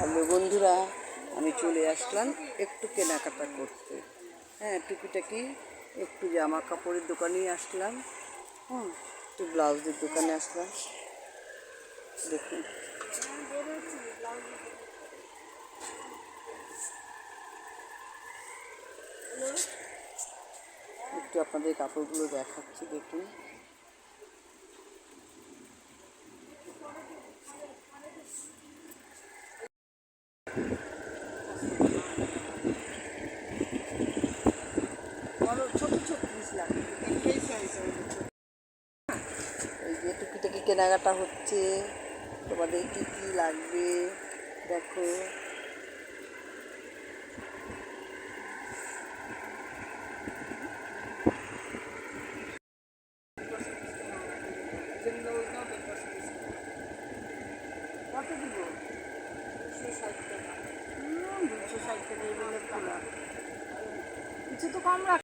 Hello বন্ধুরা, আমি চলে আসলাম একটু কেনাকাটা করতে। হ্যাঁ, টুকিটাকি একটু জামা কাপড়ের দোকানেই আসলাম। একটু ব্লাউজের দোকানে আসলাম। দেখুন, একটু আপনাদের কাপড়গুলো দেখাচ্ছি, দেখুন। ছোট ছোট এই যে টুকিটাকি কেনাকাটা হচ্ছে। তোমাদের কী কী লাগবে দেখো। কত দিব? 260 টাকা। 260 টাকা এই বলে কিছু তো কম রাখ।